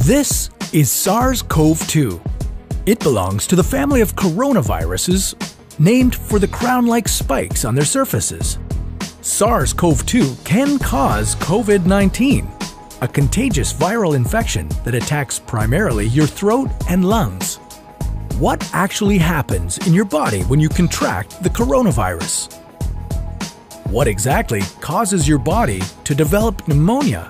This is SARS-CoV-2. It belongs to the family of coronaviruses named for the crown-like spikes on their surfaces. SARS-CoV-2 can cause COVID-19, a contagious viral infection that attacks primarily your throat and lungs. What actually happens in your body when you contract the coronavirus? What exactly causes your body to develop pneumonia?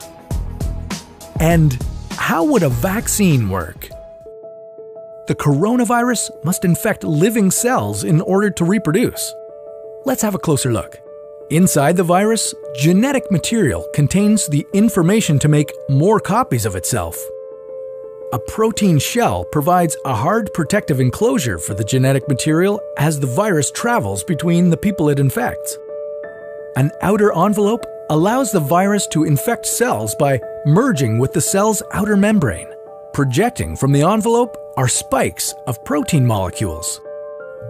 And how would a vaccine work? The coronavirus must infect living cells in order to reproduce. Let's have a closer look. Inside the virus, genetic material contains the information to make more copies of itself. A protein shell provides a hard protective enclosure for the genetic material as the virus travels between the people it infects. An outer envelope allows the virus to infect cells by merging with the cell's outer membrane. Projecting from the envelope are spikes of protein molecules.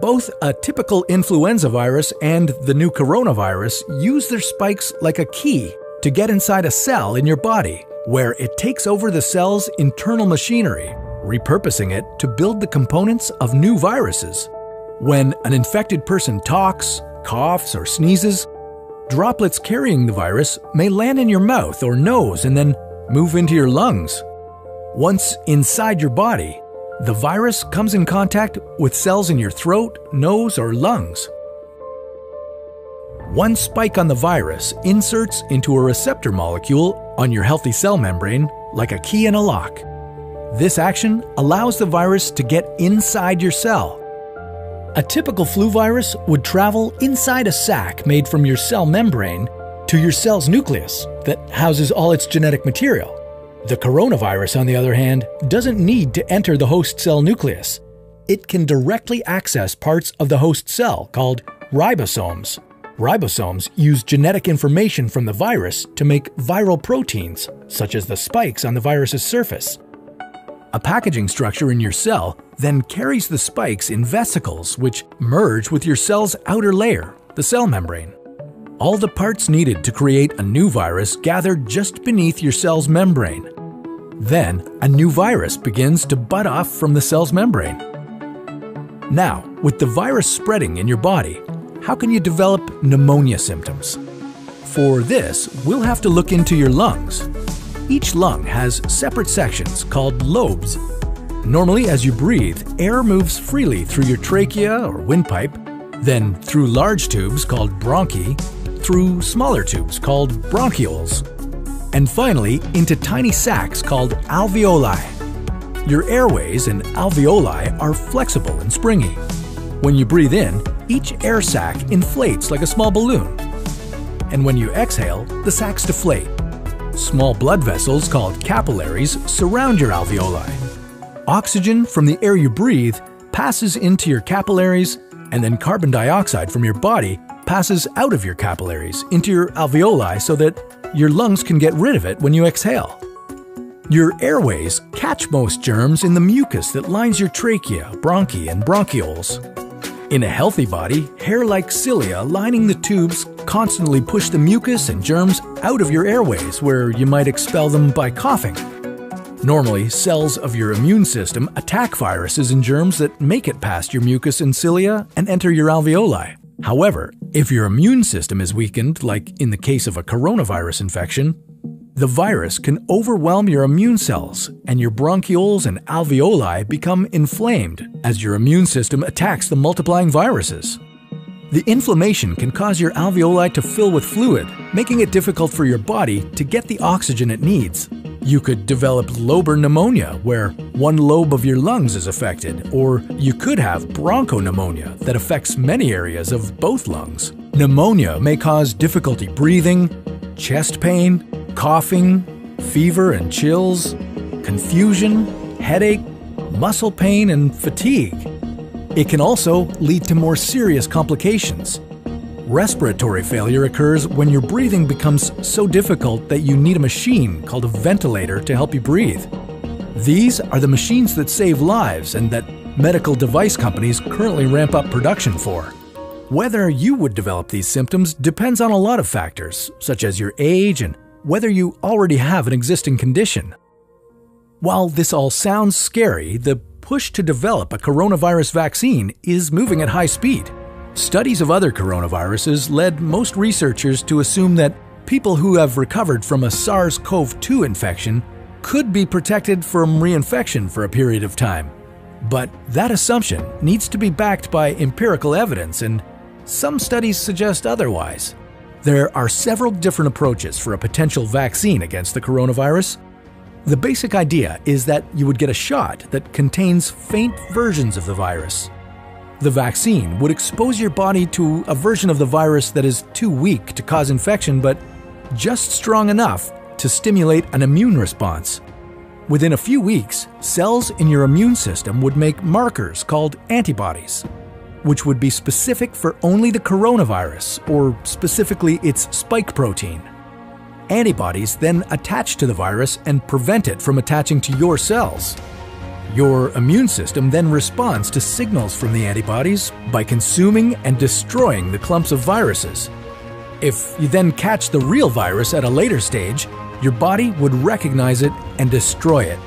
Both a typical influenza virus and the new coronavirus use their spikes like a key to get inside a cell in your body, where it takes over the cell's internal machinery, repurposing it to build the components of new viruses. When an infected person talks, coughs, or sneezes, droplets carrying the virus may land in your mouth or nose and then move into your lungs. Once inside your body, the virus comes in contact with cells in your throat, nose, or lungs. One spike on the virus inserts into a receptor molecule on your healthy cell membrane like a key in a lock. This action allows the virus to get inside your cell. A typical flu virus would travel inside a sac made from your cell membrane to your cell's nucleus that houses all its genetic material. The coronavirus, on the other hand, doesn't need to enter the host cell nucleus. It can directly access parts of the host cell called ribosomes. Ribosomes use genetic information from the virus to make viral proteins, such as the spikes on the virus's surface. A packaging structure in your cell then carries the spikes in vesicles which merge with your cell's outer layer, the cell membrane. All the parts needed to create a new virus gather just beneath your cell's membrane. Then, a new virus begins to bud off from the cell's membrane. Now, with the virus spreading in your body, how can you develop pneumonia symptoms? For this, we'll have to look into your lungs. Each lung has separate sections called lobes. Normally, as you breathe, air moves freely through your trachea or windpipe, then through large tubes called bronchi, through smaller tubes called bronchioles, and finally into tiny sacs called alveoli. Your airways and alveoli are flexible and springy. When you breathe in, each air sac inflates like a small balloon. And when you exhale, the sacs deflate. Small blood vessels called capillaries surround your alveoli. Oxygen from the air you breathe passes into your capillaries, and then carbon dioxide from your body passes out of your capillaries into your alveoli so that your lungs can get rid of it when you exhale. Your airways catch most germs in the mucus that lines your trachea, bronchi, and bronchioles. In a healthy body, hair-like cilia lining the tubes constantly push the mucus and germs out of your airways, where you might expel them by coughing. Normally, cells of your immune system attack viruses and germs that make it past your mucus and cilia and enter your alveoli. However, if your immune system is weakened, like in the case of a coronavirus infection, the virus can overwhelm your immune cells, and your bronchioles and alveoli become inflamed as your immune system attacks the multiplying viruses. The inflammation can cause your alveoli to fill with fluid, making it difficult for your body to get the oxygen it needs. You could develop lobar pneumonia, where one lobe of your lungs is affected, or you could have bronchopneumonia that affects many areas of both lungs. Pneumonia may cause difficulty breathing, chest pain, coughing, fever and chills, confusion, headache, muscle pain, and fatigue. It can also lead to more serious complications. Respiratory failure occurs when your breathing becomes so difficult that you need a machine called a ventilator to help you breathe. These are the machines that save lives and that medical device companies currently ramp up production for. Whether you would develop these symptoms depends on a lot of factors, such as your age and whether you already have an existing condition. While this all sounds scary, the push to develop a coronavirus vaccine is moving at high speed. Studies of other coronaviruses led most researchers to assume that people who have recovered from a SARS-CoV-2 infection could be protected from reinfection for a period of time. But that assumption needs to be backed by empirical evidence, and some studies suggest otherwise. There are several different approaches for a potential vaccine against the coronavirus. The basic idea is that you would get a shot that contains faint versions of the virus. The vaccine would expose your body to a version of the virus that is too weak to cause infection, but just strong enough to stimulate an immune response. Within a few weeks, cells in your immune system would make markers called antibodies, which would be specific for only the coronavirus, or specifically its spike protein. Antibodies then attach to the virus and prevent it from attaching to your cells. Your immune system then responds to signals from the antibodies by consuming and destroying the clumps of viruses. If you then catch the real virus at a later stage, your body would recognize it and destroy it.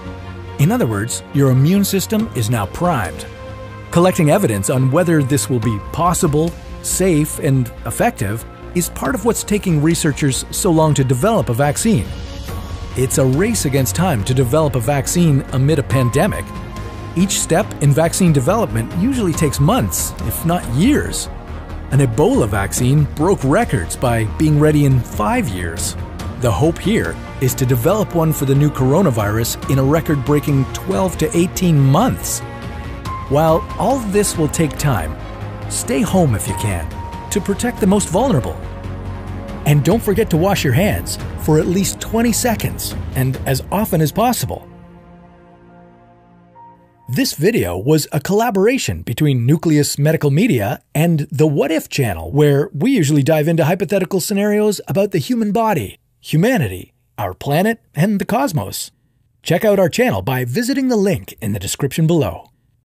In other words, your immune system is now primed. Collecting evidence on whether this will be possible, safe, and effective is part of what's taking researchers so long to develop a vaccine. It's a race against time to develop a vaccine amid a pandemic. Each step in vaccine development usually takes months, if not years. An Ebola vaccine broke records by being ready in 5 years. The hope here is to develop one for the new coronavirus in a record-breaking 12 to 18 months. While all this will take time, stay home if you can, to protect the most vulnerable. And don't forget to wash your hands for at least 20 seconds and as often as possible. This video was a collaboration between Nucleus Medical Media and the What If channel, where we usually dive into hypothetical scenarios about the human body, humanity, our planet, and the cosmos. Check out our channel by visiting the link in the description below.